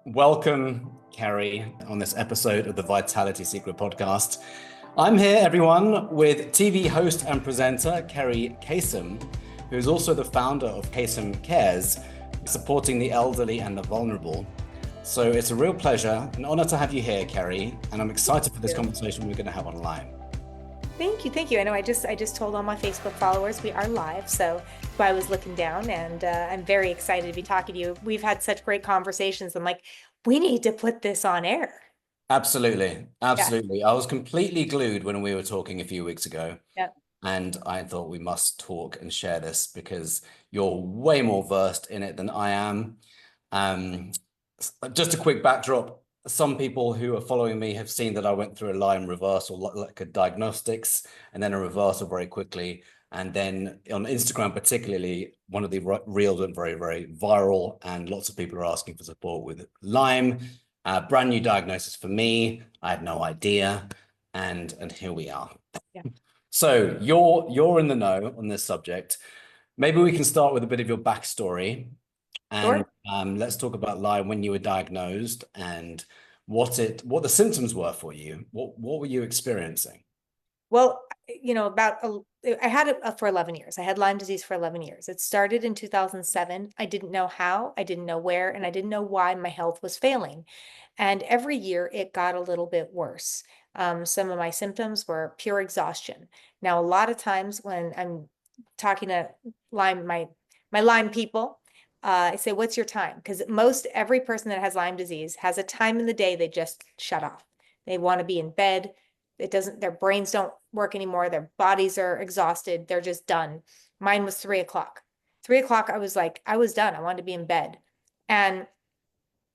Welcome, Kerri, on this episode of the Vitality Secret podcast. I'm here, everyone, with TV host and presenter Keri Kasem, who is also the founder of Kasem Cares, supporting the elderly and the vulnerable. So it's a real pleasure, an honor to have you here, Kerri, and I'm excited for this conversation we're going to have on Lyme. Thank you. Thank you. I know I just told all my Facebook followers we are live. So I was looking down and I'm very excited to be talking to you. We've had such great conversations. I'm like, we need to put this on air. Absolutely. Absolutely. Yeah. I was completely glued when we were talking a few weeks ago. Yeah. And I thought we must talk and share this because you're way more versed in it than I am. Um, just a quick backdrop. Some people who are following me have seen that I went through a Lyme reversal, like a diagnostics, and then a reversal very quickly. And then on Instagram, particularly, one of the reels went very, very viral, and lots of people are asking for support with Lyme. Brand new diagnosis for me. I had no idea, and here we are. Yeah. So you're in the know on this subject. Maybe we can start with a bit of your backstory, and Sure. let's talk about Lyme when you were diagnosed and what the symptoms were for you. What were you experiencing? Well, I had it for 11 years. I had Lyme disease for 11 years. It started in 2007. I didn't know how, I didn't know where, and I didn't know why my health was failing. And every year it got a little bit worse. Some of my symptoms were pure exhaustion. Now, a lot of times when I'm talking to Lyme, my Lyme people, I say, what's your time? Because every person that has Lyme disease has a time in the day they just shut off. They want to be in bed. Their brains don't work anymore. Their bodies are exhausted. They're just done. Mine was 3 o'clock. 3 o'clock, I was done. I wanted to be in bed. And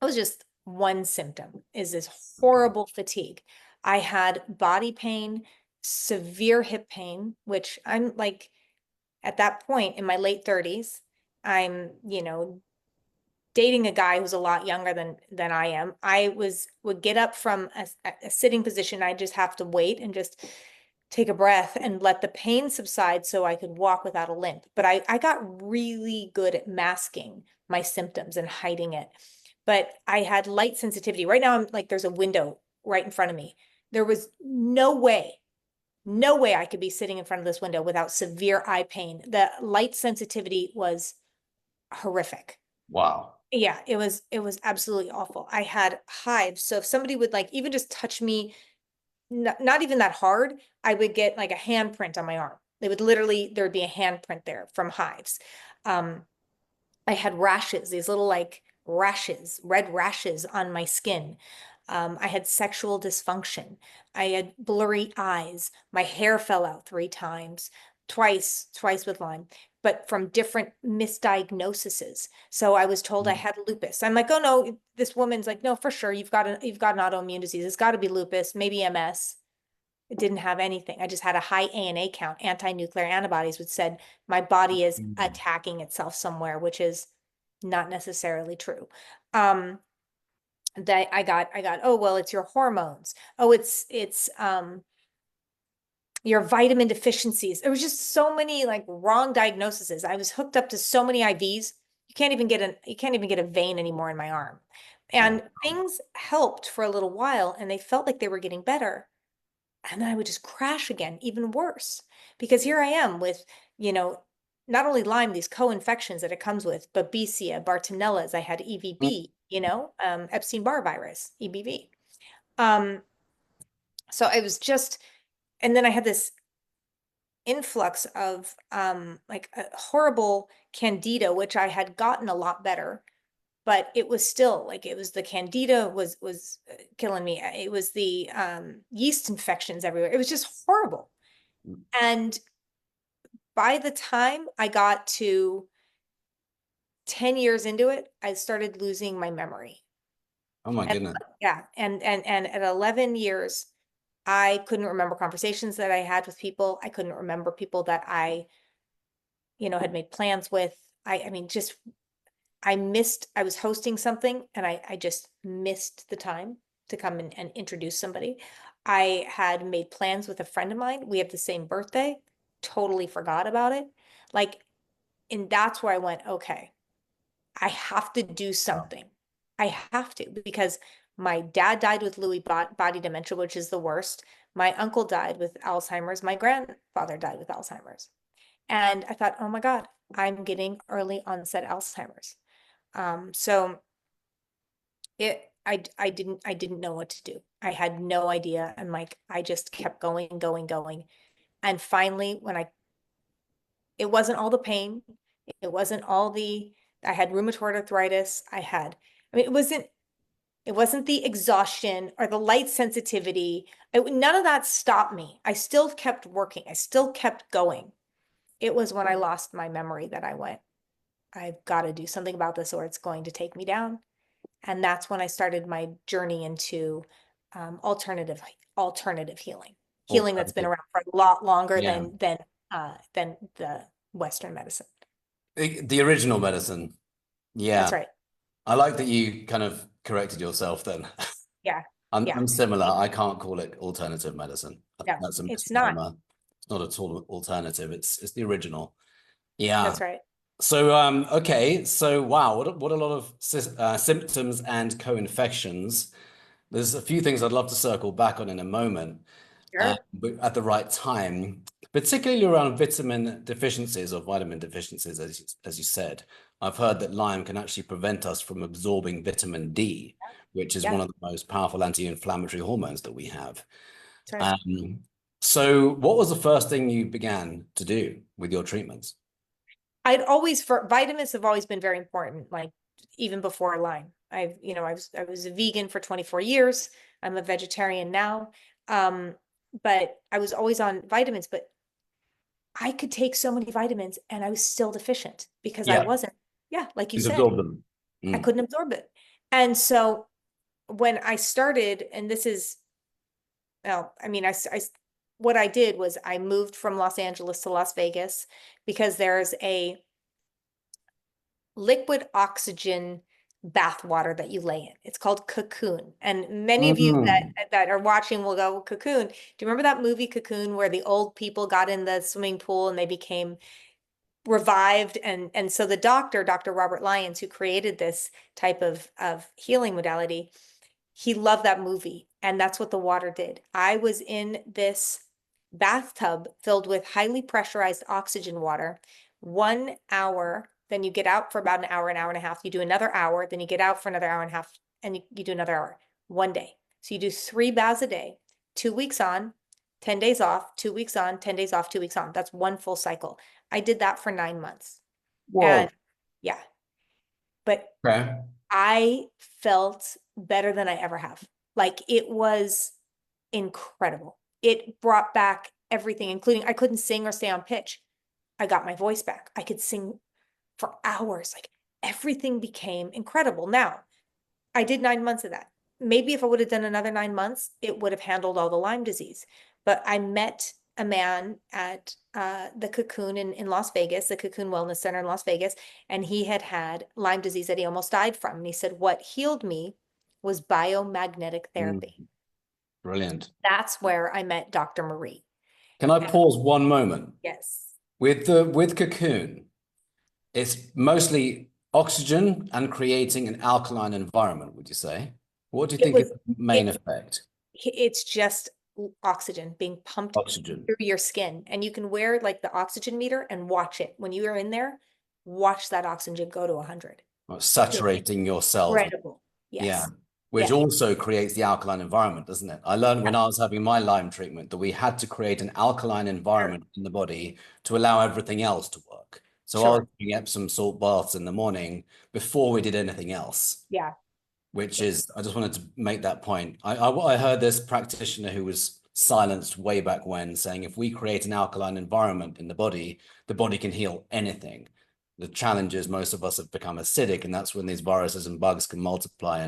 it was just one symptom is this horrible fatigue. I had body pain, severe hip pain, which I'm like, at that point in my late 30s, I'm, dating a guy who's a lot younger than I am. Would get up from a sitting position. I just have to wait and just take a breath and let the pain subside so I could walk without a limp. But I got really good at masking my symptoms and hiding it. But I had light sensitivity. Right now, I'm like, there's a window right in front of me. There was no way I could be sitting in front of this window without severe eye pain. The light sensitivity was horrific. Wow. Yeah, it was absolutely awful. I had hives. So if somebody would like even just touch me, not even that hard, I would get like a handprint on my arm. There would be a handprint there from hives. I had rashes, these little like rashes, red rashes on my skin. I had sexual dysfunction. I had blurry eyes. My hair fell out 3 times, twice with Lyme, but from different misdiagnoses. So I was told I had lupus. I'm like, oh no, this woman's like, no, for sure, you've got an autoimmune disease. It's got to be lupus, maybe MS. It didn't have anything. I just had a high ANA count, anti-nuclear antibodies, which said my body is attacking itself somewhere, which is not necessarily true. That I got, oh, well, it's your hormones. Oh, it's your vitamin deficiencies. There was just so many like wrong diagnoses. I was hooked up to so many IVs. You can't even get a vein anymore in my arm. And things helped for a little while and they felt like they were getting better. And then I would just crash again, even worse. Because here I am with, not only Lyme, these co-infections that it comes with, but Babesia, Bartonellas, I had EVB, Epstein-Barr virus, EBV. So I was just, and then I had this influx of like a horrible candida, which I had gotten a lot better, but it was still like the candida was killing me. It was the yeast infections everywhere. It was just horrible. And by the time I got to 10 years into it, I started losing my memory. Oh my And goodness. yeah, and at 11 years, I couldn't remember conversations that I had with people. I couldn't remember people that I, had made plans with. I mean, just I was hosting something and I just missed the time to come and introduce somebody. I had made plans with a friend of mine. We have the same birthday, totally forgot about it. Like, and that's where I went, okay, I have to do something. I have to, because my dad died with Lewy body dementia, which is the worst. My uncle died with Alzheimer's. My grandfather died with Alzheimer's. And I thought, oh my God, I'm getting early onset Alzheimer's. So I didn't know what to do. I had no idea. And like, I just kept going, going, going. And finally, it wasn't all the pain. It wasn't all I had rheumatoid arthritis. It wasn't the exhaustion or the light sensitivity. None of that stopped me. I still kept working. I still kept going. It was when I lost my memory that I went, I've got to do something about this or it's going to take me down. And that's when I started my journey into alternative healing that's been around for a lot longer Yeah. than the Western medicine. The original medicine. Yeah. That's right. I like that you kind of corrected yourself then. Yeah. Yeah. I'm similar. I can't call it alternative medicine. No, That's a it's not. misnomer. It's not at all alternative. It's the original. Yeah. That's right. So okay. So wow, what a lot of symptoms and co-infections. There's a few things I'd love to circle back on in a moment, Sure. but at the right time, particularly around vitamin deficiencies or vitamin deficiencies, as you said. I've heard that Lyme can actually prevent us from absorbing vitamin D, which is Yeah. one of the most powerful anti-inflammatory hormones that we have. That's right. So what was the first thing you began to do with your treatments? Vitamins have always been very important, like even before Lyme. I was a vegan for 24 years. I'm a vegetarian now. But I was always on vitamins, but I could take so many vitamins and I was still deficient because I Yeah, wasn't, like you you said, absorb them. I couldn't absorb it. And so when I started, and this is, well, I mean, what I did was I moved from Los Angeles to Las Vegas because there's a liquid oxygen bath water that you lay in. It's called Cocoon. And many of you that are watching will go, Cocoon. Do you remember that movie Cocoon where the old people got in the swimming pool and they became revived? And so the Dr. Robert Lyons, who created this type of healing modality, he loved that movie. And that's what the water did. I was in this bathtub filled with highly pressurized oxygen water, 1 hour. Then you get out for about an hour and a half. You do another hour, then you get out for another hour and a half, and you do another hour, 1 day. So you do 3 baths a day, 2 weeks on, 10 days off, 2 weeks on, 10 days off, 2 weeks on. That's one full cycle. I did that for 9 months. Whoa. And yeah, but Okay. I felt better than I ever have. Like, it was incredible. It brought back everything, including I couldn't sing or stay on pitch. I got my voice back. I could sing for hours. Like, everything became incredible. Now, I did 9 months of that. Maybe if I would have done another 9 months, it would have handled all the Lyme disease. But I met a man at the Cocoon in Las Vegas, the Cocoon Wellness Center in Las Vegas, and he had Lyme disease that he almost died from. And he said, what healed me was biomagnetic therapy. Brilliant. That's where I met Dr. Marie. Can I pause one moment? Yes. With Cocoon, it's mostly oxygen and creating an alkaline environment, would you say? What do you think is the main effect? It's just oxygen being pumped through your skin. And you can wear like the oxygen meter and watch it. When you are in there, watch that oxygen go to 100. Saturating your cells. Incredible. Yes. Yeah. Which also creates the alkaline environment, doesn't it? I learned when I was having my Lyme treatment that we had to create an alkaline environment in the body to allow everything else to work. So I was doing Epsom salt baths in the morning before we did anything else. Yeah. Which is, I just wanted to make that point. I heard this practitioner who was silenced way back when saying, if we create an alkaline environment in the body can heal anything. The challenge is most of us have become acidic, and that's when these viruses and bugs can multiply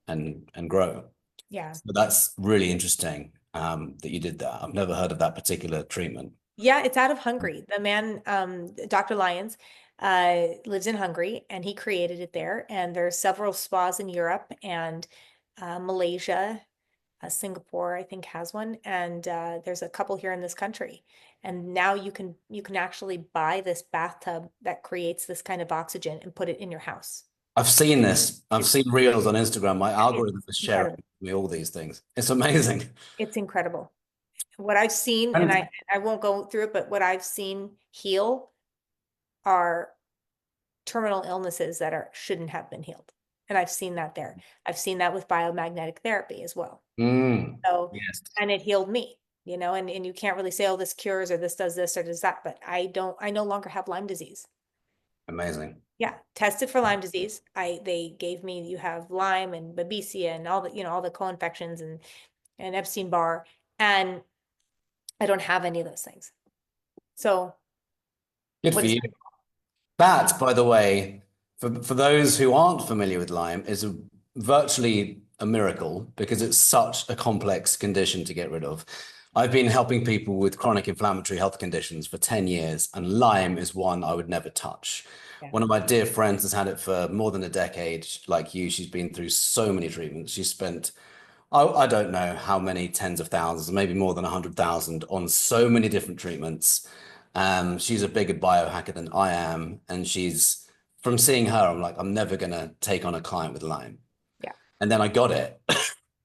and grow. Yeah. So that's really interesting that you did that. I've never heard of that particular treatment. Yeah, it's out of Hungary. The man, Dr. Lyons, lives in Hungary, and he created it there. And there's several spas in Europe and Malaysia, Singapore, I think, has one, and there's a couple here in this country. And now you can actually buy this bathtub that creates this kind of oxygen and put it in your house. I've seen this. I've It's, seen reels on Instagram. My it's algorithm is sharing incredible. me all these things. It's amazing. It's incredible. What I've seen, and And I won't go through it, but what I've seen heal are terminal illnesses that shouldn't have been healed. And I've seen that there. I've seen that with biomagnetic therapy as well. So, yes, and it healed me, and you can't really say, oh, this cures or this does this or does that, but I no longer have Lyme disease. amazing. Yeah, tested for Lyme disease. They gave me, you have Lyme and Babesia and all the co-infections and Epstein-Barr, and I don't have any of those things. So Good for what's you. That, by the way, for those who aren't familiar with Lyme, is virtually a miracle because it's such a complex condition to get rid of. I've been helping people with chronic inflammatory health conditions for 10 years, and Lyme is one I would never touch. Yeah. One of my dear friends has had it for more than a decade, like you. She's been through so many treatments. She's spent, I don't know how many tens of thousands, maybe more than 100,000 on so many different treatments. She's a bigger biohacker than I am. And from seeing her, I'm like, I'm never going to take on a client with Lyme. Yeah. And then I got it.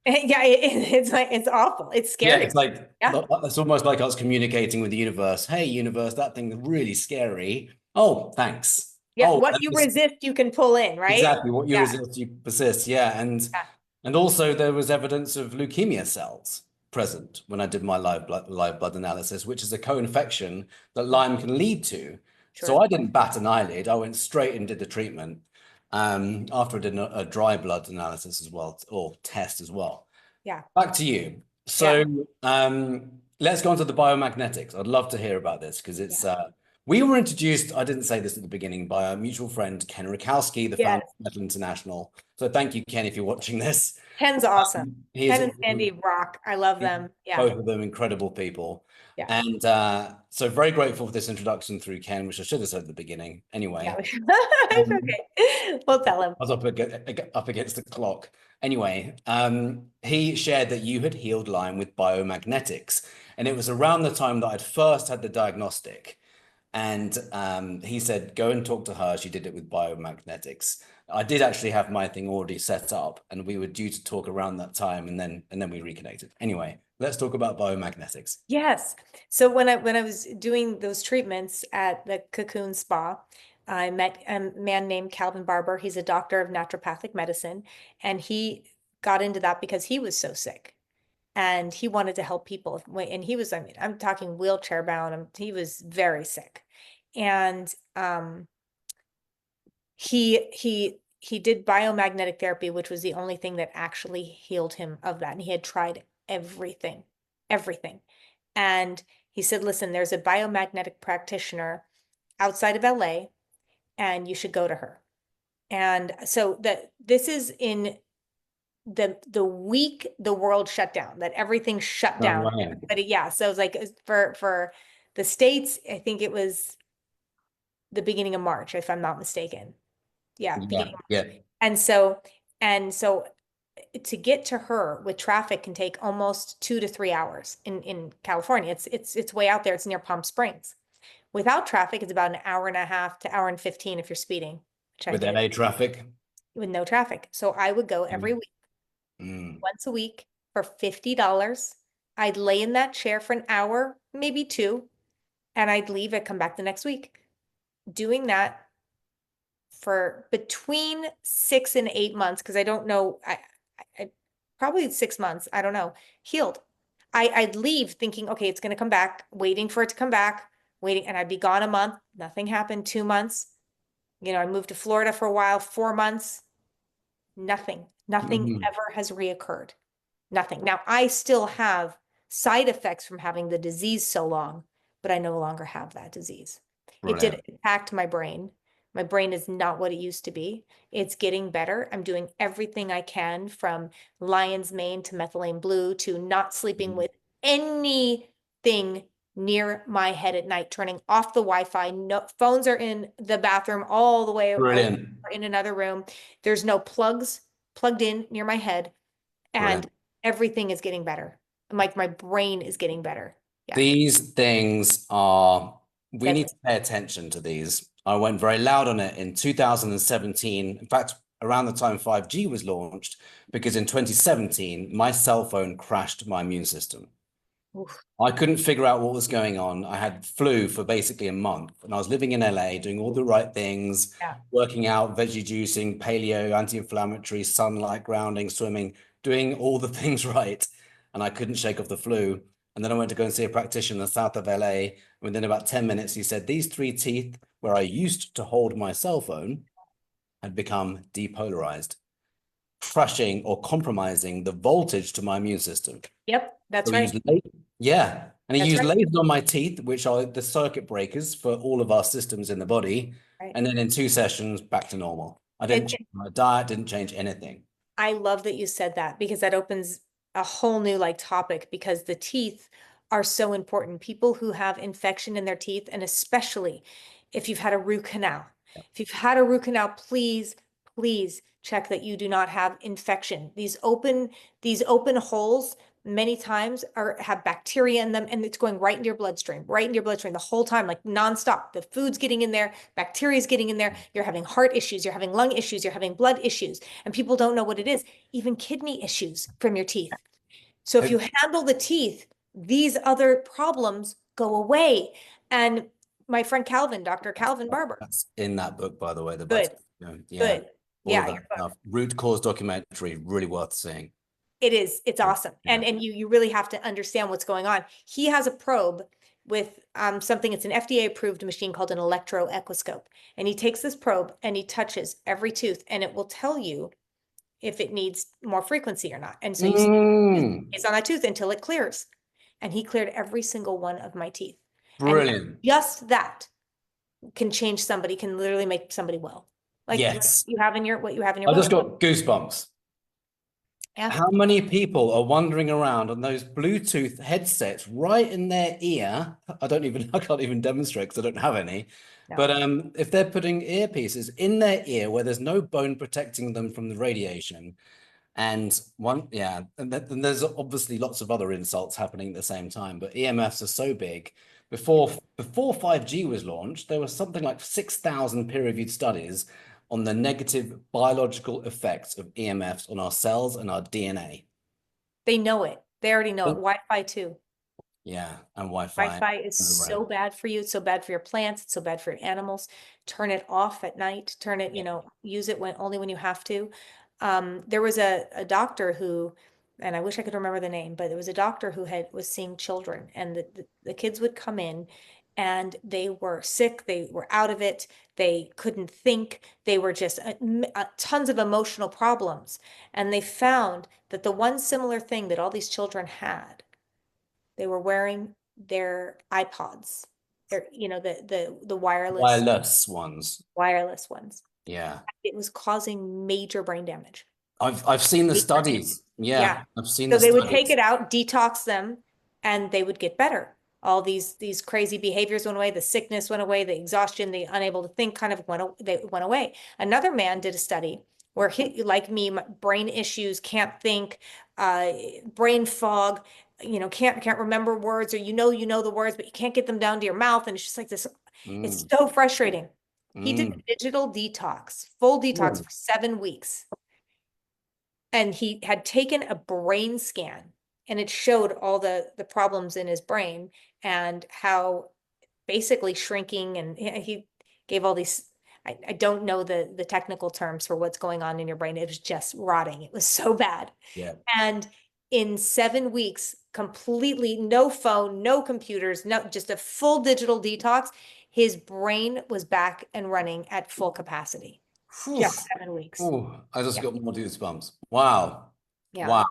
Yeah, it's like, it's awful. It's Yeah, scary. it's like, Yeah. it's almost like I was communicating with the universe. Hey, universe, that thing is really scary. Oh, thanks. Yeah. Oh, What you resist, you can pull in, right? exactly. What you Yeah. resist, you persist. Yeah. Yeah. And also there was evidence of leukemia cells present when I did my live blood analysis, which is a co-infection that Lyme can lead to. So Sure. I didn't bat an eyelid. I went straight and did the treatment after I did a dry blood analysis as well, or test as well. Yeah. Back to you. Yeah. So let's go on to the biomagnetics. I'd love to hear about this because it's Yeah. we were introduced, I didn't say this at the beginning, by our mutual friend, Ken Rakowski, the founder Yes. of Metal International. So thank you, Ken, if you're watching this. Ken's awesome. He is Ken and Sandy rock. I love them. Yeah. both of them incredible people. Yeah. And so very grateful for this introduction through Ken, which I should have said at the beginning. Anyway, Yeah. It's okay. We'll tell him. I was up against the clock. Anyway, he shared that you had healed Lyme with biomagnetics. And it was around the time that I'd first had the diagnostic. And he said, go and talk to her. She did it with biomagnetics. I did actually have my thing already set up, and we were due to talk around that time, and then we reconnected. Anyway, let's talk about biomagnetics. Yes. So when I was doing those treatments at the Cocoon Spa, I met a man named Calvin Barber. He's a doctor of naturopathic medicine, and he got into that because he was so sick. And he wanted to help people. And he was, I mean, I'm talking wheelchair bound. He was very sick. And he did biomagnetic therapy, which was the only thing that actually healed him of that. And he had tried everything. And he said, listen, there's a biomagnetic practitioner outside of LA, and you should go to her. And so this is in the week the world shut down, that everything shut down. But yeah, so it was like for the States, I think it was the beginning of March, if I'm not mistaken. Yeah, beginning of March. And so to get to her with traffic can take almost 2 to 3 hours in California. It's way out there. It's near Palm Springs. Without traffic, it's about an hour and a half to hour and 15 if you're speeding. With LA traffic? With no traffic. So I would go every week. Once a week for $50. I'd lay in that chair for an hour, maybe 2, and I'd leave and come back the next week. Doing that for between 6 and 8 months, because I don't know, I probably 6 months, I don't know, healed. I'd leave thinking, okay, it's going to come back, waiting for it to come back, waiting, and I'd be gone a month. Nothing happened. 2 months. I moved to Florida for a while, 4 months. Nothing ever has reoccurred. Nothing. Now I still have side effects from having the disease so long, but I no longer have that disease. It did impact my brain. My brain is not what it used to be. It's getting better. I'm doing everything I can, from lion's mane to methylene blue to not sleeping with anything near my head at night, turning off the Wi-Fi. No phones are in the bathroom all the way in another room. There's no plugs plugged in near my head, and everything is getting better. Like my brain is getting better. Yeah. These things we need to pay attention to these. I went very loud on it in 2017. In fact, around the time 5G was launched, because in 2017, my cell phone crashed my immune system. Oof. I couldn't figure out what was going on. I had flu for basically a month, and I was living in LA doing all the right things, Yeah. working out, veggie juicing, paleo, anti-inflammatory, sunlight, grounding, swimming, doing all the things right. And I couldn't shake off the flu. And then I went to go and see a practitioner in the south of LA. Within about 10 minutes, he said, these 3 teeth where I used to hold my cell phone had become depolarized, crushing or compromising the voltage to my immune system. Yep, that's So he right. used yeah. And he That's used right. lasers on my teeth, which are the circuit breakers for all of our systems in the body. Right. And then in 2 sessions, back to normal. I didn't change my diet, didn't change anything. I love that you said that, because that opens a whole new like topic, because the teeth are so important. People who have infection in their teeth, and especially if you've had a root canal. If you've had a root canal, please, please check that you do not have infection. These open holes many times have bacteria in them, and it's going right into your bloodstream, the whole time, like nonstop. The food's getting in there, bacteria is getting in there. You're having heart issues, you're having lung issues, you're having blood issues, and people don't know what it is, even kidney issues from your teeth. So if you handle the teeth, these other problems go away. And my friend Calvin, Dr. Calvin Barber. That's in that book, by the way, the Good. yeah, Good. all of Yeah, that stuff. Root cause documentary, really worth seeing. it is. It's awesome. Yeah. And you really have to understand what's going on. He has a probe with something, it's an FDA approved machine called an electroechoscope. And he takes this probe and he touches every tooth, and it will tell you if it needs more frequency or not. And so you it's on that tooth until it clears. And he cleared every single one of my teeth. Brilliant. And just that can change somebody, can literally make somebody well. Like yes. what you have in your I just got goosebumps. Yeah. How many people are wandering around on those Bluetooth headsets right in their ear? I can't even demonstrate because I don't have any. No. But if they're putting earpieces in their ear where there's no bone protecting them from the radiation, and there's obviously lots of other insults happening at the same time, but EMFs are so big. Before 5G was launched, there was something like 6,000 peer-reviewed studies on the negative biological effects of EMFs on our cells and our DNA. They know it. They already know it. Wi-Fi too. Yeah, and Wi-Fi. Wi-Fi is so bad for you. It's so bad for your plants. It's so bad for your animals. Turn it off at night. Turn it, use it only when you have to. There was a doctor who, and I wish I could remember the name, but there was a doctor who was seeing children, and the kids would come in and they were sick. They were out of it. They couldn't think. They were just tons of emotional problems. And they found that the one similar thing that all these children had, they were wearing their iPods, the wireless ones. Wireless ones. Yeah. It was causing major brain damage. I've seen the studies. Yeah. I've seen the studies. So they would take it out, detox them, and they would get better. All these crazy behaviors went away, the sickness went away, the exhaustion, the unable to think kind of went away. Another man did a study where he, like me, brain issues, can't think, brain fog, can't remember words, or you know the words, but you can't get them down to your mouth. And it's just like this, it's so frustrating. He did a digital detox, full detox for 7 weeks. And he had taken a brain scan, and it showed all the problems in his brain and how basically shrinking, and he gave all these, I don't know the technical terms for what's going on in your brain. It was just rotting. It was so bad. Yeah. And in 7 weeks, completely no phone, no computers, just a full digital detox, his brain was back and running at full capacity. Just 7 weeks. I just got more goosebumps. Wow. Yeah. Wow.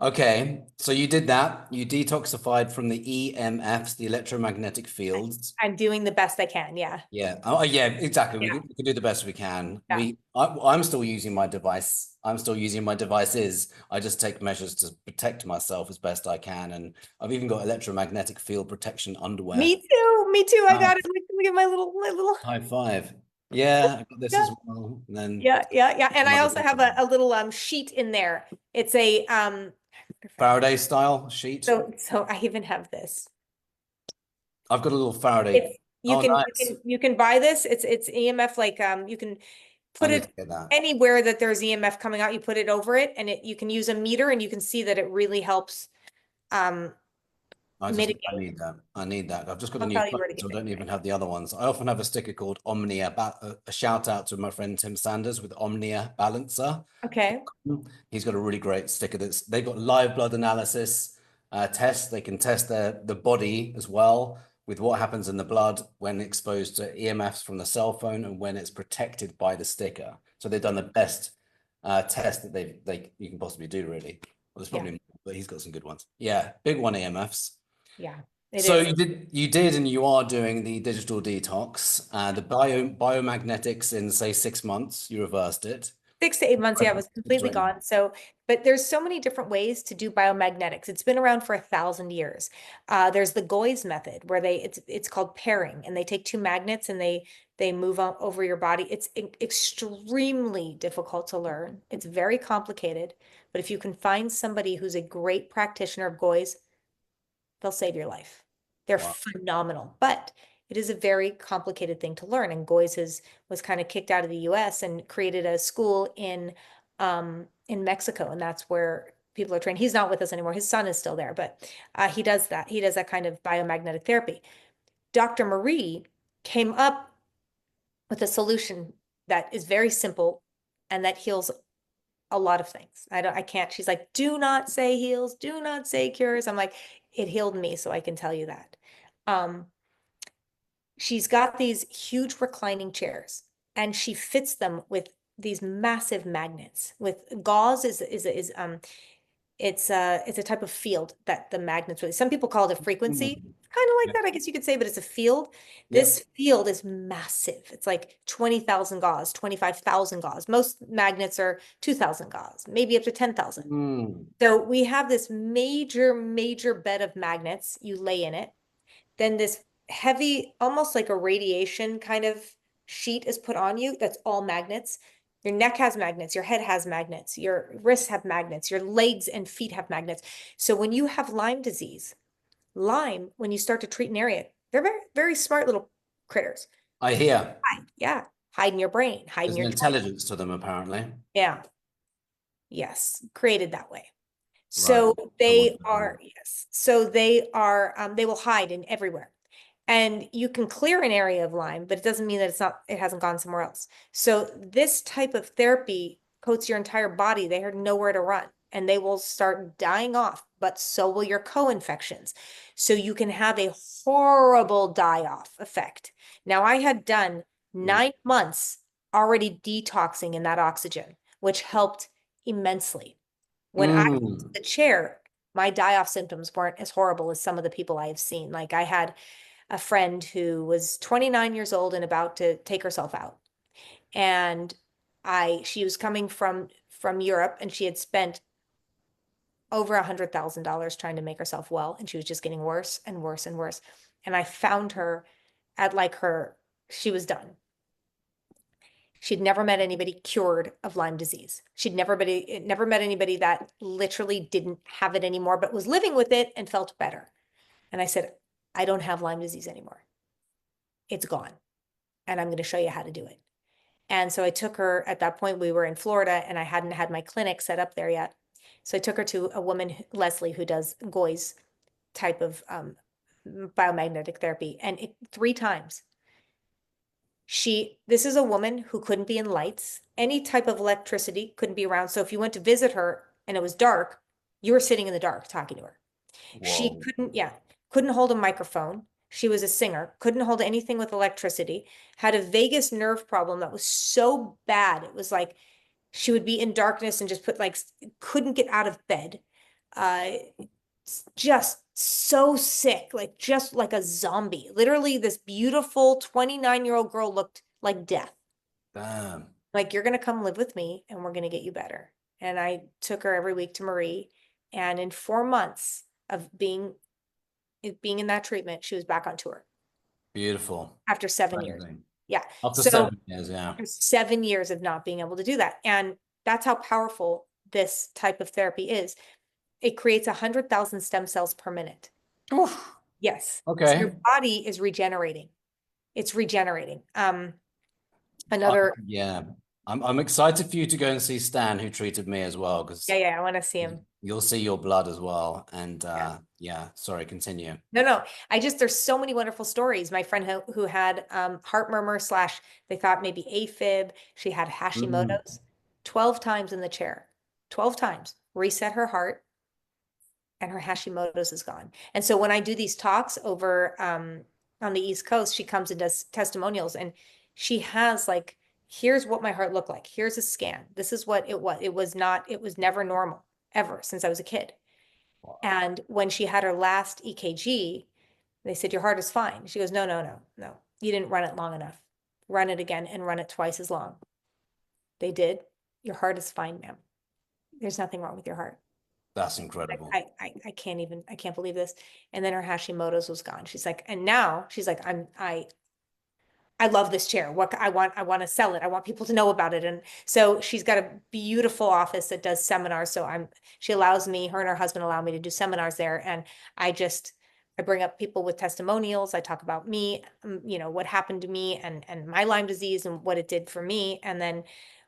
Okay, so you did that. You detoxified from the EMFs, the electromagnetic fields. I'm doing the best I can. Yeah. Yeah. Oh, yeah, exactly. We can do the best we can. Yeah. I'm still using my device. I'm still using my devices. I just take measures to protect myself as best I can. And I've even got electromagnetic field protection underwear. Me too. Me too. I got it. Look at my little high five. Yeah, I got this as well. And then yeah. And I also have a little sheet in there. It's a Faraday style sheet. So I even have this. I've got a little Faraday. You can buy this. It's EMF, like you can I put need to it get that. anywhere that there's EMF coming out, you put it over it, and you can use a meter and you can see that it really helps um I mitigate. need that. I need that. I've just got a I'll new tell you phone, where to so get I it. don't even have the other ones. I often have a sticker called Omnia, a shout out to my friend Tim Sanders with Omnia Balancer. Okay. He's got a really great sticker they've got live blood analysis tests. They can test the body as well with what happens in the blood when exposed to EMFs from the cell phone and when it's protected by the sticker. So they've done the best test that you can possibly do, really. Well, there's probably Yeah. more, but he's got some good ones. Yeah, big one EMFs. Yeah, it So is. you did, and you are doing the digital detox, the biomagnetics in say 6 months. You reversed it. 6 to 8 months, yeah, it was completely 6 to 8 months. gone. So, but there's so many different ways to do biomagnetics. It's been around for 1,000 years. There's the Goy's method where it's called pairing, and they take two magnets and they move on over your body. It's extremely difficult to learn. It's very complicated, but if you can find somebody who's a great practitioner of Goy's, they'll save your life. They're Wow. phenomenal, but it is a very complicated thing to learn. And Goy's was kind of kicked out of the US and created a school in Mexico. And that's where people are trained. He's not with us anymore. His son is still there, but he does that. He does that kind of biomagnetic therapy. Dr. Marie came up with a solution that is very simple and that heals a lot of things. I can't, she's like, do not say heals, do not say cures. I'm like, it healed me, so I can tell you that. She's got these huge reclining chairs and she fits them with these massive magnets. With gauze it's a type of field that the magnets really, some people call it a frequency. Mm. Kind of like Yeah. that, I guess you could say, but it's a field. Yep. This field is massive. It's like 20,000 gauze, 25,000 gauze. Most magnets are 2,000 gauze, maybe up to 10,000. Mm. So we have this major bed of magnets. You lay in it. Then this heavy, almost like a radiation kind of sheet is put on you. That's all magnets. Your neck has magnets, your head has magnets, your wrists have magnets, your legs and feet have magnets. So when you have Lyme disease, Lyme, when you start to treat an area, they're very smart little critters. I hear Hide, yeah, hide in your brain, hide in there's an your joint. intelligence to them, apparently. Yeah, yes, created that way. Right. So I want they to know. are, yes. So they are, they will hide in everywhere. And you can clear an area of Lyme, but it doesn't mean that it hasn't gone somewhere else. So this type of therapy coats your entire body. They have nowhere to run and they will start dying off, but so will your co-infections. So you can have a horrible die-off effect. Now I had done 9 months already detoxing in that oxygen, which helped immensely. When I was in Mm. the chair, my die-off symptoms weren't as horrible as some of the people I have seen. Like I had a friend who was 29 years old and about to take herself out. And she was coming from Europe and she had spent over $100,000 trying to make herself well. And she was just getting worse and worse and worse. And I found her at she was done. She'd never met anybody cured of Lyme disease. She'd never met anybody that literally didn't have it anymore, but was living with it and felt better. And I said, I don't have Lyme disease anymore. It's gone. And I'm going to show you how to do it. And so I took her, at that point, we were in Florida and I hadn't had my clinic set up there yet. So I took her to a woman, Leslie, who does Goy's type of biomagnetic therapy. And 3 times. This is a woman who couldn't be in lights. Any type of electricity couldn't be around. So if you went to visit her and it was dark, you were sitting in the dark talking to her. She Whoa. couldn't hold a microphone. She was a singer, couldn't hold anything with electricity, had a vagus nerve problem that was so bad. It was like she would be in darkness and just couldn't get out of bed. Just so sick, like just like a zombie. Literally, this beautiful 29-year-old girl looked like death. Damn. Like, you're going to come live with me and we're going to get you better. And I took her every week to Marie. And in 4 months of being in that treatment, she was back on tour Beautiful. after 7 years. Amazing. Yeah. After So 7 years, yeah. 7 years of not being able to do that. And that's how powerful this type of therapy is. It creates 100,000 stem cells per minute. Oof. Yes. So Okay. your body is regenerating. It's regenerating. Another, Yeah. I'm excited for you to go and see Stan, who treated me as well, because Yeah, I want to see him. you'll see your blood as well. And Yeah. yeah, sorry, continue. No. There's so many wonderful stories. My friend who had heart murmur slash, they thought maybe AFib. She had Mm. Hashimoto's 12 times in the chair, 12 times, reset her heart, and her Hashimoto's is gone. And so when I do these talks over on the East Coast, she comes and does testimonials, and she has like, here's what my heart looked like. Here's a scan. This is what it was. It was never normal ever since I was a kid. And when she had her last EKG, they said, your heart is fine. She goes, no. You didn't run it long enough. Run it again and run it twice as long. They did. Your heart is fine, ma'am. There's nothing wrong with your heart. That's incredible. I can't believe this. And then her Hashimoto's was gone. She's like, and now she's like, I love this chair. I want to sell it. I want people to know about it. And so she's got a beautiful office that does seminars. So she allows me, her and her husband allow me to do seminars there. And I bring up people with testimonials. I talk about me, what happened to me and my Lyme disease and what it did for me. And then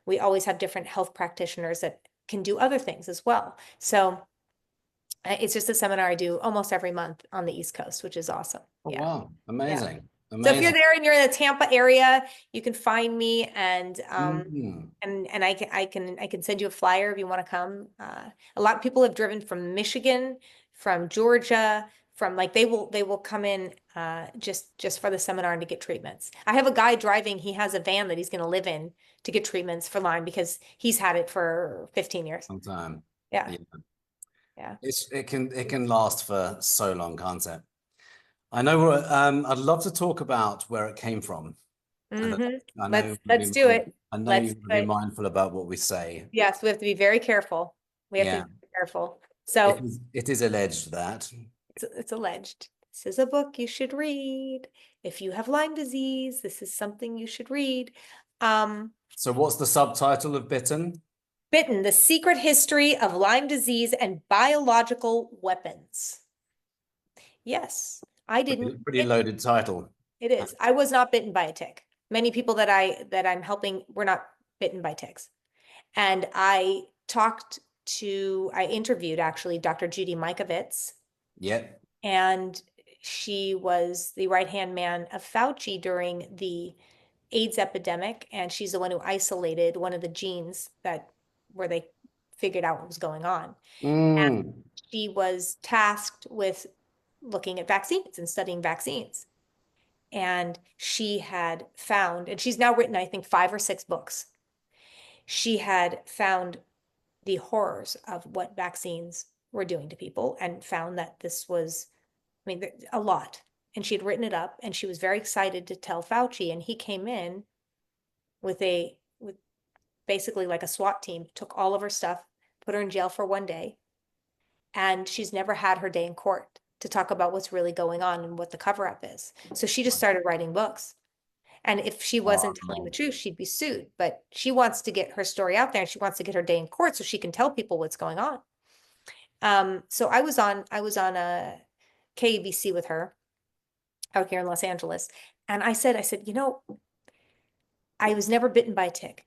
we always have different health practitioners that can do other things as well. So it's just a seminar I do almost every month on the East Coast, which is awesome. Oh, Yeah. wow. Amazing. So if you're Amazing. there and you're in the Tampa area, you can find me and Mm. and I can send you a flyer if you want to come. A lot of people have driven from Michigan, from Georgia, from like they will come in just for the seminar and to get treatments. I have a guy driving, he has a van that he's going to live in to get treatments for Lyme because he's had it for 15 years. Sometime. Yeah. Yeah. Yeah. It can last for so long, can't it? I know I'd love to talk about where it came from. And I know Let's do it. I know Let's you do want to be it. mindful about what we say. Yes, we have to be very careful. We have to Yeah. be very careful. So It is alleged that. it's alleged. This is a book you should read. If you have Lyme disease, this is something you should read. So what's the subtitle of Bitten? Bitten, The Secret History of Lyme Disease and Biological Weapons. Yes, I didn't. Pretty loaded title. It is. I was not bitten by a tick. Many people that I'm helping were not bitten by ticks. And I interviewed actually Dr. Judy Mikovits, Yep. and she was the right-hand man of Fauci during the AIDS epidemic, and she's the one who isolated one of the genes where they figured out what was going on. And she was tasked with looking at vaccines and studying vaccines. And she had found, and she's now written, I think, 5 or 6 books. She had found the horrors of what vaccines were doing to people and found that this was, a lot. And she had written it up, and she was very excited to tell Fauci. And he came in with basically like a SWAT team, took all of her stuff, put her in jail for 1 day. And she's never had her day in court to talk about what's really going on and what the cover up is. So she just started writing books. And if she wasn't telling the truth, she'd be sued. But she wants to get her story out there, and she wants to get her day in court so she can tell people what's going on. So I was on a KABC with her out here in Los Angeles. And I said, I was never bitten by a tick,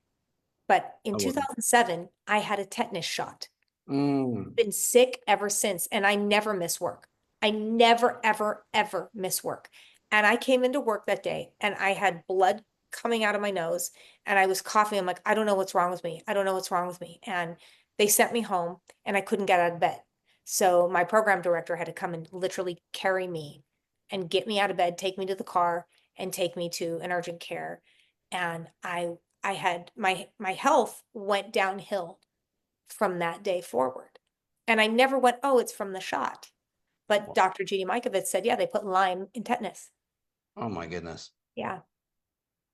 but in 2007, I had a tetanus shot. Been sick ever since, and I never miss work. I never, ever, ever miss work. And I came into work that day and I had blood coming out of my nose and I was coughing. I'm like, I don't know what's wrong with me. I don't know what's wrong with me. And they sent me home and I couldn't get out of bed. So my program director had to come and literally carry me and get me out of bed, take me to the car and take me to an urgent care. And I had my health went downhill from that day forward. And I never went, oh, it's from the shot. But Dr. Judy Mikovits said, yeah, they put Lyme in tetanus. Oh my goodness. Yeah.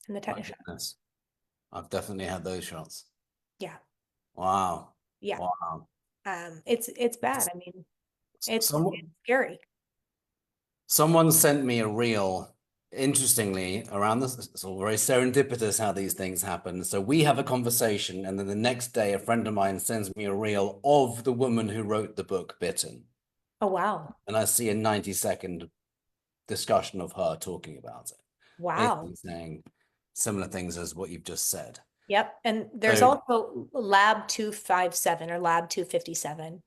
In the tetanus shot. I've definitely had those shots. Yeah. Wow. Yeah. Wow. It's bad. It's scary. Someone sent me a reel, interestingly, around this. It's all very serendipitous how these things happen. So we have a conversation, and then the next day, a friend of mine sends me a reel of the woman who wrote the book Bitten. Oh, wow. And I see a 90-second discussion of her talking about it. Wow. Basically saying similar things as what you've just said. Yep. And there's So also Lab 257 or Lab 257.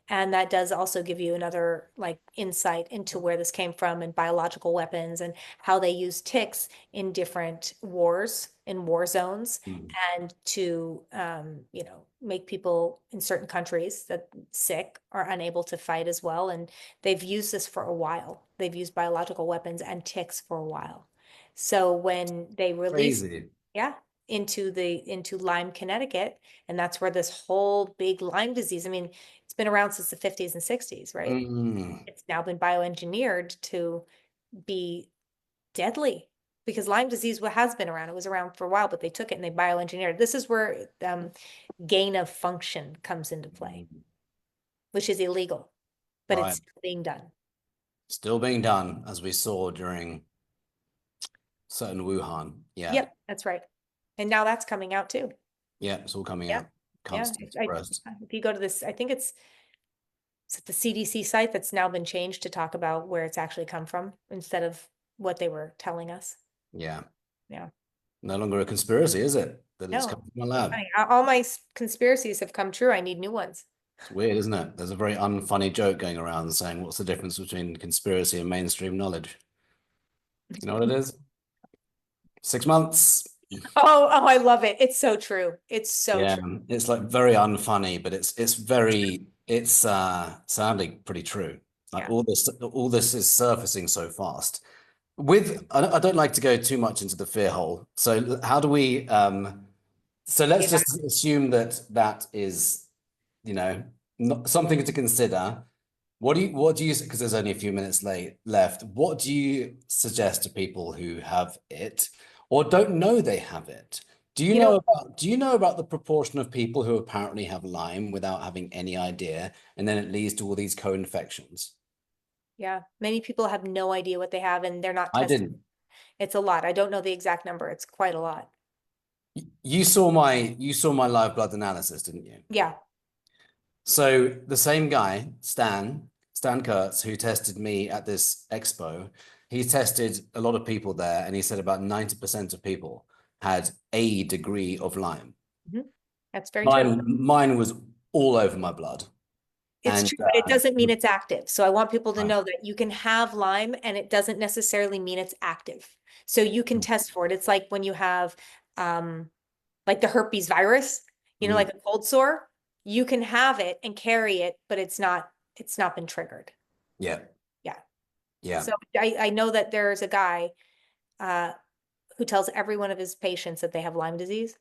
And that does also give you another like insight into where this came from and biological weapons and how they use ticks in different wars, in war zones, mm, and to make people in certain countries that sick or unable to fight as well. And they've used this for a while. They've used biological weapons and ticks for a while. So when they released, crazy. yeah, into Lyme, Connecticut, and that's where this whole big Lyme disease, I mean, it's been around since the 50s and 60s, right? Mm, It's now been bioengineered to be deadly because Lyme disease has been around. It was around for a while, but they took it and they bioengineered. This is where gain of function comes into play, which is illegal, but it's right. still being done. Still being done, as we saw during certain Wuhan. Yeah. Yep, that's right. And now that's coming out too. Yeah, it's all coming Yeah. out. Can't Yeah. stay suppressed. If you go to this, I think it's the CDC site that's now been changed to talk about where it's actually come from instead of what they were telling us. Yeah. Yeah. No longer a conspiracy, is it? That it's No, come from a it's lab. funny. All my conspiracies have come true. I need new ones. It's weird, isn't it? There's a very unfunny joke going around saying, what's the difference between conspiracy and mainstream knowledge? You know what it is? 6 months. Oh, I love it. It's so true. It's so Yeah, true. it's like very unfunny, but it's sadly pretty true. Like Yeah. all this is surfacing so fast. I don't like to go too much into the fear hole. So how do we so let's Yeah. just assume that that is, not something to consider. What do you, because there's only a few minutes left, what do you suggest to people who have it or don't know they have it? You know, Do you know about the proportion of people who apparently have Lyme without having any idea, and then it leads to all these co-infections? yeah, many people have no idea what they have and they're not I tested. didn't. It's a lot. I don't know the exact number. It's quite a lot. You saw my live blood analysis, didn't you? Yeah. So the same guy, Stan Kurtz, who tested me at this expo, he tested a lot of people there, and he said about 90% of people had a degree of Lyme. Mhm. That's very true. Mine was all over my blood. It's And true, but it doesn't mean it's active. So I want people to right. know that you can have Lyme and it doesn't necessarily mean it's active. So you can test for it. It's like when you have like the herpes virus, Mhm. like a cold sore, you can have it and carry it, but it's not been triggered. Yeah, Yeah. yeah. So I know that there's a guy uh who tells every one of his patients that they have Lyme disease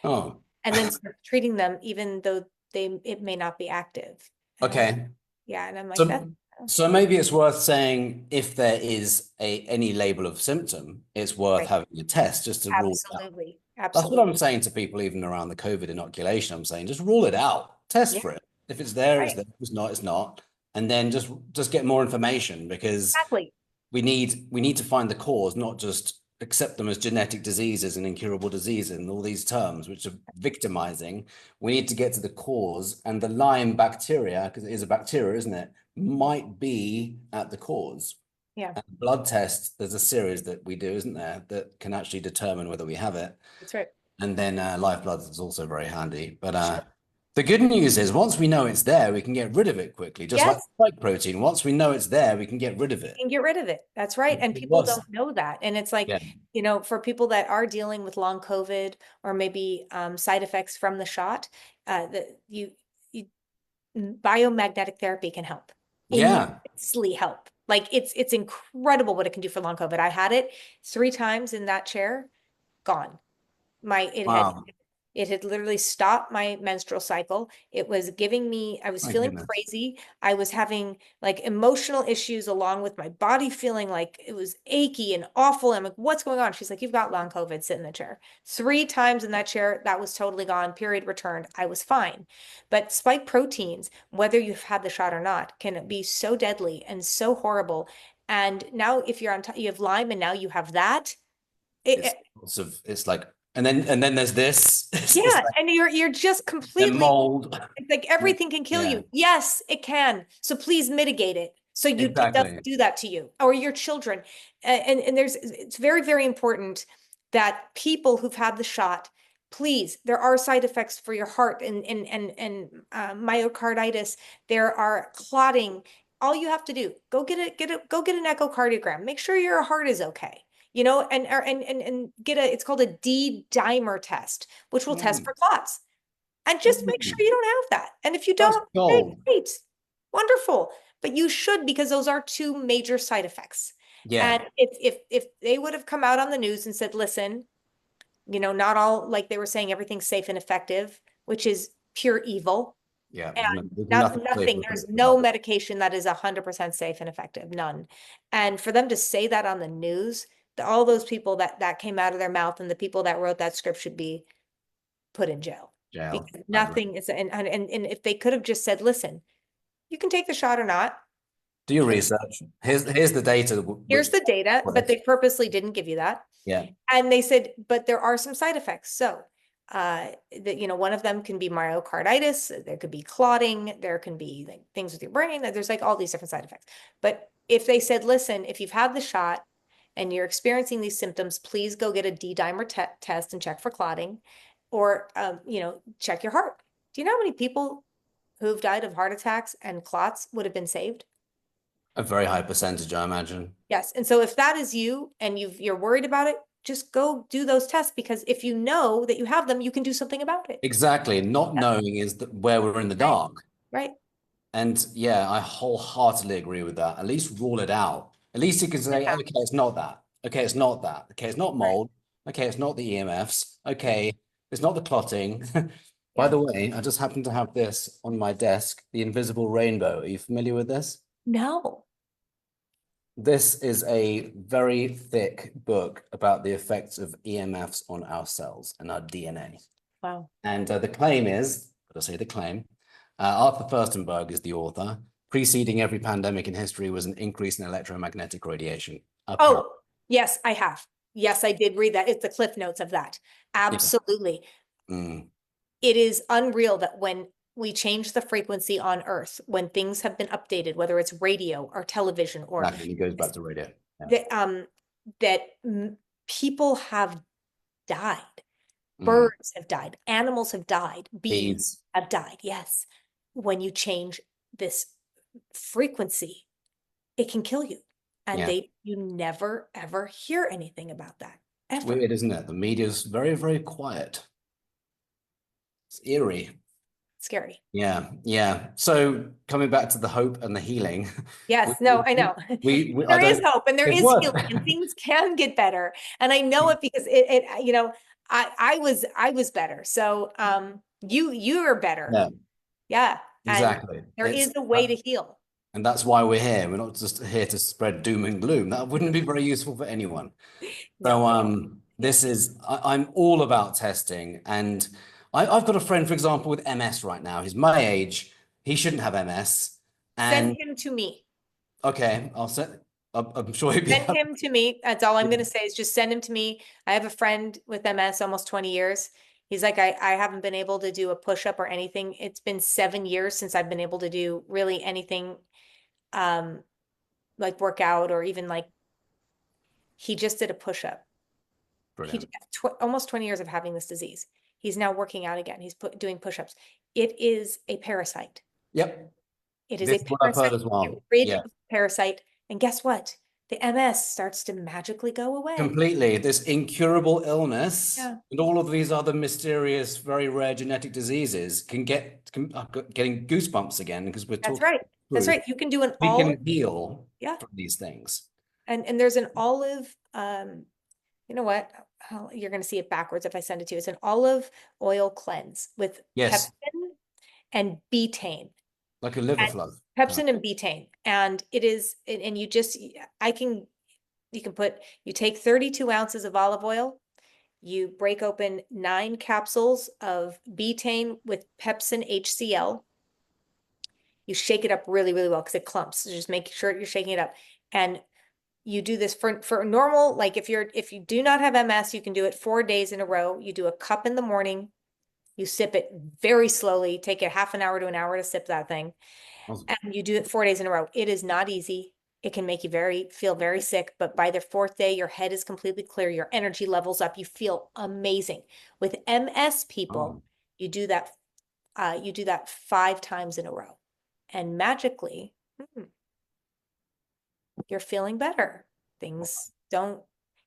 Oh, and then starts treating them even though it may not be active. And I'm like, okay. yeah, and I'm like, So, that's so maybe it's worth saying if there is any label of symptom, it's worth right. having a test just to rule it out. Absolutely. That's what Absolutely. I'm saying to people, even around the COVID inoculation. I'm saying just rule it out, test Yeah, for it. If it's there, it's right. there. If it's not, it's not. And then just get more information, because Exactly. we need to find the cause, not just accept them as genetic diseases and incurable diseases and all these terms, which are victimizing. We need to get to the cause, and the Lyme bacteria, because it is a bacteria, isn't it, might be at the cause. Yeah, And blood test, there's a series that we do, isn't there, that can actually determine whether we have it. that's right. And then live blood is also very handy. But Sure. the good news is once we know it's there, we can get rid of it quickly. Just like Yes, spike protein, once we know it's there, we can get rid of it. and get rid of it. That's right. And It people was, don't know that. And it's like, yeah, for people that are dealing with long COVID or maybe side effects from the shot, that you biomagnetic therapy can help, yeah. immensely help. Like it's incredible what it can do for long COVID. I had it 3 times in that chair, gone. My it had Wow. It had literally stopped my menstrual cycle. It was giving me, I was My feeling goodness. crazy. I was having like emotional issues along with my body feeling like it was achy and awful. I'm like, what's going on? She's like, you've got long COVID, sit in the chair. 3 times in that chair, that was totally gone. Period returned. I was fine. But spike proteins, whether you've had the shot or not, can be so deadly and so horrible. And now if you're you have Lyme and now you have that, It's lots of, it's like, and then there's this. It's yeah, like and you're just the completely, mold. it's like everything can kill Yeah, you. Yes, it can. So please mitigate it. So it exactly. doesn't do that to you or your children. And it's very, very important that people who've had the shot please, there are side effects for your heart and myocarditis. There are clotting. All you have to do, go get an echocardiogram. Make sure your heart is okay. You know, and get it's called a D-dimer test, which will test Mm, for clots. And just make sure mm, you don't have that. And if you that's don't, hey, gold. great, wonderful. But you should, because those are two major side effects. Yeah, And if they would have come out on the news and said, listen, you know, not all, like they were saying, everything's safe and effective, which is pure evil. yeah. And There's nothing safe nothing, there's about no medication that is 100% safe and effective, none. And for them to say that on the news, all those people that came out of their mouth and the people that wrote that script should be put in jail. jail. Because I agree. nothing is, and if they could have just said, listen, you can take the shot or not. Do your research. Here's the data which Here's the data, but works. they purposely didn't give you that. Yeah, And they said, but there are some side effects. So that, you know, one of them can be myocarditis, there could be clotting, there can be like things with your brain, there's like all these different side effects. But if they said, listen, if you've had the shot and you're experiencing these symptoms, please go get a D-dimer test and check for clotting, or you know, check your heart. Do you know how many people who've died of heart attacks and clots would have been saved? a very high percentage, I imagine. Yes. And so if that is you and you're worried about it, just go do those tests, because if you know that you have them, you can do something about it. Exactly. Not Yeah. knowing is where we're in the Right. dark. Right. And yeah, I wholeheartedly agree with that. At least rule it out. At least you can say, Yeah. okay, it's not that. Okay, it's not that. Okay, it's not Right. mold. Okay, it's not the EMFs. Yeah. Okay, it's not the clotting. By Yeah. the way, I just happen to have this on my desk, the invisible rainbow. Are you familiar with this? No. This is a very thick book about the effects of EMFs on our cells and our DNA. Wow. And the claim is, but I say the claim, Arthur Furstenberg is the author. Preceding every pandemic in history was an increase in electromagnetic radiation. Apparently. Oh, yes, I have. Yes, I did read that. It's the cliff notes of that. Yeah. Absolutely. Mm, It is unreal that when we change the frequency on Earth, when things have been updated, whether it's radio or television or exactly. It goes back to radio. Yeah. that people have died, Mm. birds have died, animals have died, bees Bees. have died. Yes. When you change this frequency, it can kill you. And Yeah. you never, ever hear anything about that, It's ever. weird, isn't it? The media's very, very quiet. It's eerie. Scary. Yeah, yeah. So coming back to the hope and the healing, Yes, no, I know. I There is don't. hope and there It's is worth. healing and things can get better. And I know it because you know, I was better. So you are better. Yeah, Yeah. And exactly. there is a way to heal. And that's why we're here. We're not just here to spread doom and gloom. That wouldn't be very useful for anyone. No. So Yeah. this is I'm all about testing, and I've got a friend, for example, with MS right now. He's my age. He shouldn't have MS. Send And him to me. okay, I'm sure he'd be Send happy. him to me. That's all I'm going to say is just send him to me. I have a friend with MS, almost 20 years. He's like, I haven't been able to do a push-up or anything. It's been 7 years since I've been able to do really anything, like workout or even like, he just did a push-up. He Brilliant. almost 20 years of having this disease. He's now working out again. He's doing push-ups. It is a parasite. Yep. It is This a is what I've heard parasite. as Get well. rid Yeah. of the parasite. And guess what? The MS starts to magically go away. Completely. This incurable illness Yeah. and all of these other mysterious, very rare genetic diseases I'm getting goosebumps again because we're That's talking right. That's through. right. You can do an We olive. can heal Yeah. from these things. And there's an olive, you know what? You're going to see it backwards if I send it to you. It's an olive oil cleanse with Yes, pepsin and betaine. like a liver And flow. pepsin and betaine. And it is, and you just, you take 32 ounces of olive oil, you break open 9 capsules of betaine with pepsin HCl. You shake it up really, really well because it clumps. So just make sure you're shaking it up. And you do this for normal, like if you do not have MS, you can do it 4 days in a row. You do a cup in the morning, you sip it very slowly, take it half an hour to an hour to sip that thing. Awesome. And you do it 4 days in a row. It is not easy. It can make you feel very sick, but by the fourth day, your head is completely clear, your energy levels up, you feel amazing. With MS people, Oh. you do that 5 times in a row, and magically, you're feeling better. Things don't,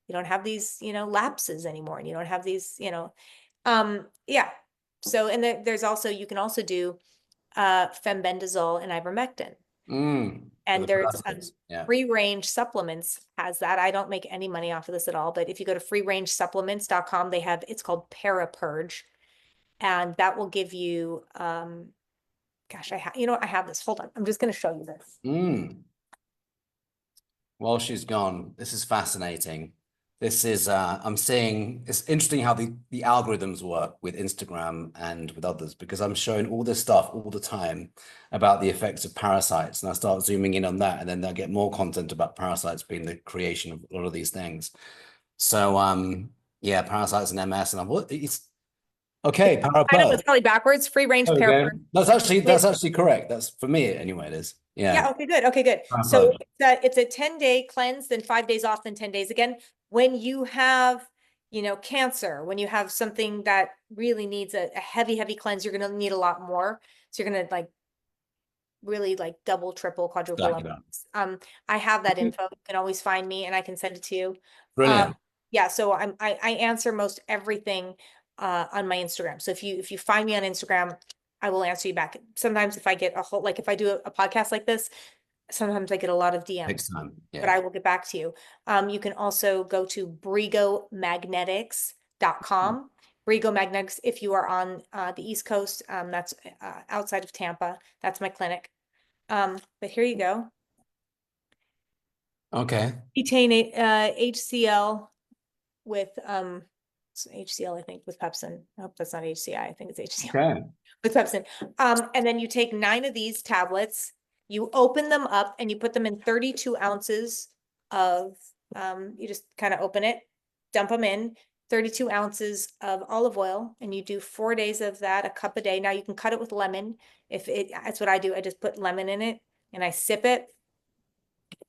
you don't have these, lapses anymore, and you don't have these, yeah. So, and there's also, you can also do fembendazole and ivermectin. For And the there's plastics. Yeah. free range supplements has that. I don't make any money off of this at all, but if you go to freerangesupplements.com, they have, it's called Parapurge, and that will give you, gosh, I have this. Hold on. I'm just going to show you this. While she's gone, this is fascinating. This is, I'm seeing, it's interesting how the algorithms work with Instagram and with others, because I'm showing all this stuff all the time about the effects of parasites. And I start zooming in on that, and then I get more content about parasites being the creation of a lot of these things. So, yeah, parasites and MS, and I'm, what, it's, okay, I know parapurge. it's probably backwards. Free range There we go. parapurge. That's actually correct. That's for me anyway, it is. Yeah. Yeah. Okay, good. Okay, good. So it's a 10-day cleanse, then 5 days off, then 10 days again. When you have, cancer, when you have something that really needs a heavy, heavy cleanse, you're going to need a lot more. So you're going to really double, triple, quadruple up. I have that info. You can always find me and I can send it to you. Brilliant. Yeah. So I answer most everything on my Instagram. So if you find me on Instagram, I will answer you back. Sometimes if I get if I do a podcast like this, sometimes I get a lot of DMs, Yeah. but I will get back to you. You can also go to brigomagnetics.com. Brigo Magnetics, if you are on the East Coast, that's outside of Tampa. That's my clinic. But here you go. Okay. Betaine HCl with HCl, I think, with Pepsin. I hope that's not HCI. I think it's HCl. Okay. With Pepsin. And then you take 9 of these tablets, you open them up and you put them in 32 ounces of, you just kind of open it, dump them in, 32 ounces of olive oil, and you do 4 days of that, a cup a day. Now you can cut it with lemon. That's what I do. I just put lemon in it and I sip it.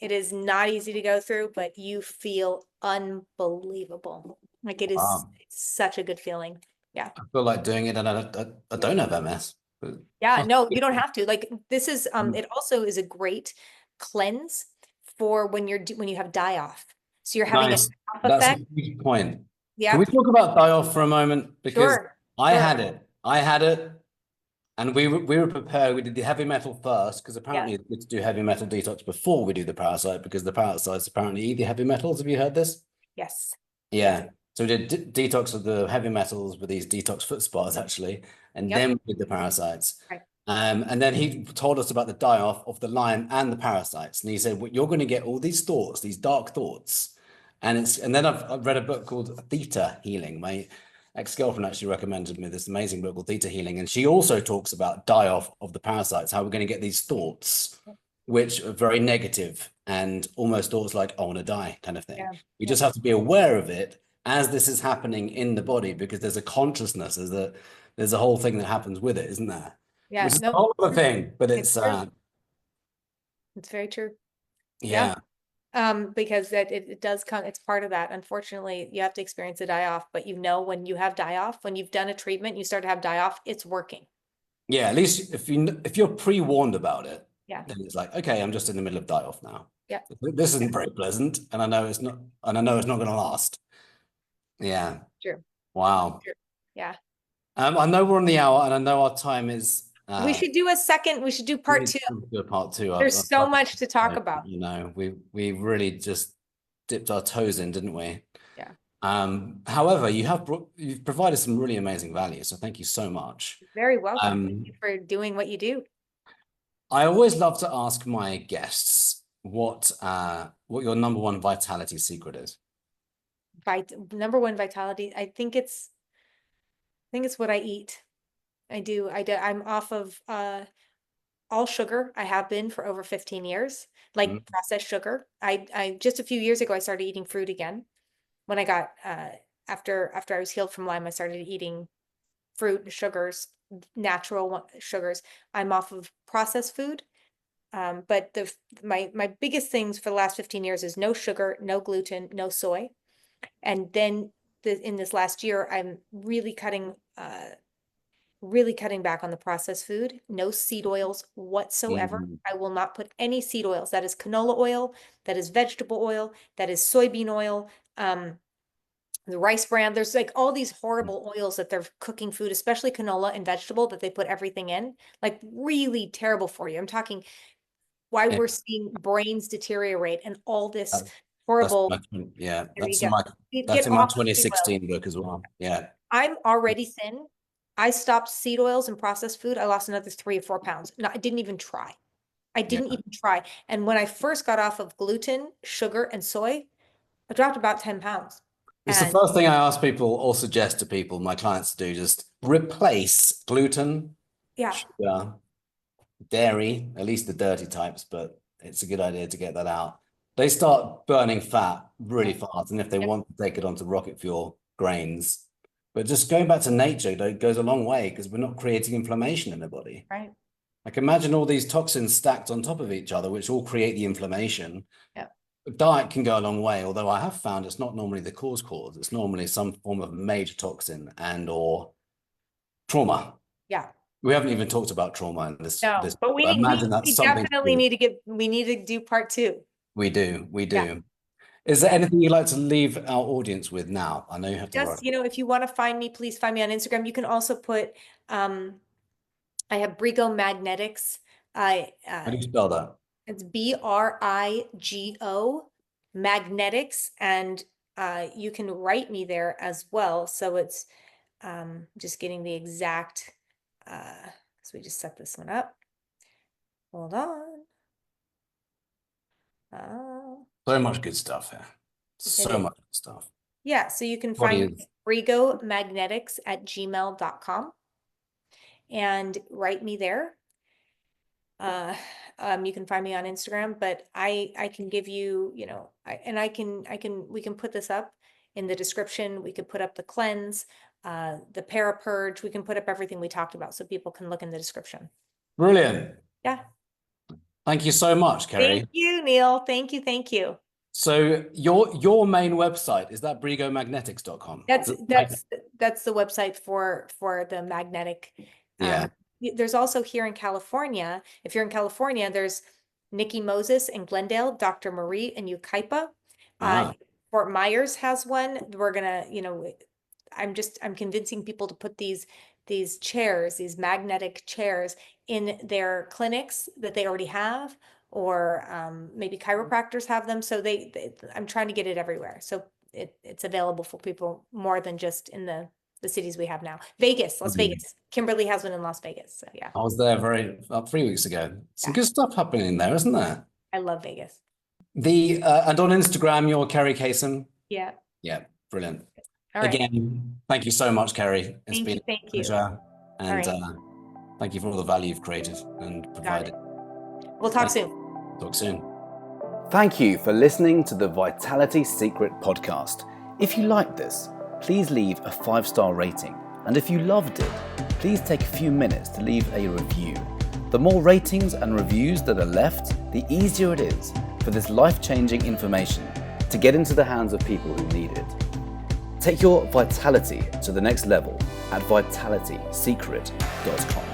It is not easy to go through, but you feel unbelievable. Like it is such a good feeling. Yeah. I feel like doing it, and I don't have MS. Yeah, no, you don't have to. This is it also is a great cleanse for when you have die off. So you're having Nice. a That's a effect. huge point. Yeah. Can we talk about die-off for a moment? Because Sure. I had it, and we were prepared. We did the heavy metal first, because apparently it's good to do heavy metal detox before we do the parasite, because the parasites apparently eat the heavy metals. Have you heard this? Yes. Yeah. So we did detox of the heavy metals with these detox foot spas, actually, and then we did the parasites. Right. And then he told us about the die-off of the Lyme and the parasites. And he said, well, you're going to get all these thoughts, these dark thoughts. And then I've read a book called Theta Healing. My ex-girlfriend actually recommended me this amazing book called Theta Healing. And she also talks about die-off of the parasites, how we're going to get these thoughts, which are very negative and almost thoughts like, I want to die kind of thing. Yeah. We just have to be aware of it as this is happening in the body, because there's a consciousness, there's a whole thing that happens with it, isn't there? Yeah. Which is a whole other thing, but it's very true. yeah. Because it does come, it's part of that. Unfortunately, you have to experience a die off, but when you have die off, when you've done a treatment, you start to have die off, it's working. Yeah, at least if you're pre-warned about it, yeah, then it's like, okay, I'm just in the middle of die off now. Yeah. This isn't very pleasant, and I know it's not, going to last. Yeah. True. Wow. True. Yeah. I know we're on the hour, and I know our time is. We should do part 2. Do a part 2. There's so much to talk about. We really just dipped our toes in, didn't we? Yeah. However, you've provided some really amazing value, so thank you so much. You're very welcome. Thank you for doing what you do. I always love to ask my guests what your number one vitality secret is. Number one vitality, I think it's what I eat. I'm off of all sugar. I have been for over 15 years, processed sugar. I just a few years ago, I started eating fruit again. When I got, after I was healed from Lyme, I started eating fruit and sugars, natural sugars. I'm off of processed food. But my biggest things for the last 15 years is no sugar, no gluten, no soy. And then in this last year, I'm really cutting back on the processed food, no seed oils whatsoever. Mhm. I will not put any seed oils. That is canola oil, that is vegetable oil, that is soybean oil, the rice bran. There's like all these horrible oils that they're cooking food, especially canola and vegetable, that they put everything in, like really terrible for you. I'm talking why Yeah, we're seeing brains deteriorate and all this that- that's horrible. yeah, There you go. that's Get in my off of seed oils. 2016 book as well. Yeah. I'm already thin. I stopped seed oils and processed food. I lost another 3 or 4 pounds. No, I didn't even try. I Yeah. didn't even try. And when I first got off of gluten, sugar, and soy, I dropped about 10 pounds. It's the And first thing I ask people or suggest to people, my clients, to do. Just replace gluten, yeah, sugar, dairy, at least the dirty types, but it's a good idea to get that out. They start burning fat really fast, and if they Yep. want to take it onto rocket fuel, grains. But just going back to nature goes a long way because we're not creating inflammation in the body. right. Like imagine all these toxins stacked on top of each other, which all create the inflammation. Yeah. Diet can go a long way, although I have found it's not normally the cause. It's normally some form of major toxin and or trauma. Yeah. We haven't even talked about trauma in this. No, but But imagine that's we something definitely need to we need to do part 2. we do. Yeah. Is there anything you'd like to leave our audience with now? I know you have to Just, rush. if you want to find me, please find me on Instagram. You can also put, I have Brigo Magnetics. How do you spell that? It's BRIGO Magnetics, and you can write me there as well. So it's just getting the exact, so we just set this one up. Hold on. So much good stuff here. So is. much good stuff. Yeah, so you can What find is brigomagnetics@gmail.com and write me there. You can find me on Instagram, but I can give you, we can put this up in the description. We could put up the cleanse, the parapurge. We can put up everything we talked about so people can look in the description. brilliant. Yeah. Thank you so much, Kerri. Thank you, Neil. Thank you. Thank you. So your main website, is that brigomagnetics.com? That's the website for the magnetic. Yeah. There's also here in California, if you're in California, there's Nikki Moses in Glendale, Dr. Marie in Yucaipa. Fort Myers has one. We're gonna, I'm convincing people to put these chairs, these magnetic chairs in their clinics that they already have, or maybe chiropractors have them. So I'm trying to get it everywhere. So it's available for people more than just in the cities we have now. Las Vegas. Kimberly has one in Las Vegas. So yeah. I was there 3 weeks ago. Some good stuff happening there, isn't there? I love Vegas. And on Instagram, you're Keri Kasem. Yeah. Yeah, brilliant. All right. Again, thank you so much, Kerri. It's been a pleasure. And thank you for all the value you've created and provided. We'll talk soon. Talk soon. Thank you for listening to the Vitality Secret podcast. If you liked this, please leave a 5-star rating. And if you loved it, please take a few minutes to leave a review. The more ratings and reviews that are left, the easier it is for this life-changing information to get into the hands of people who need it. Take your vitality to the next level at vitalitysecret.com.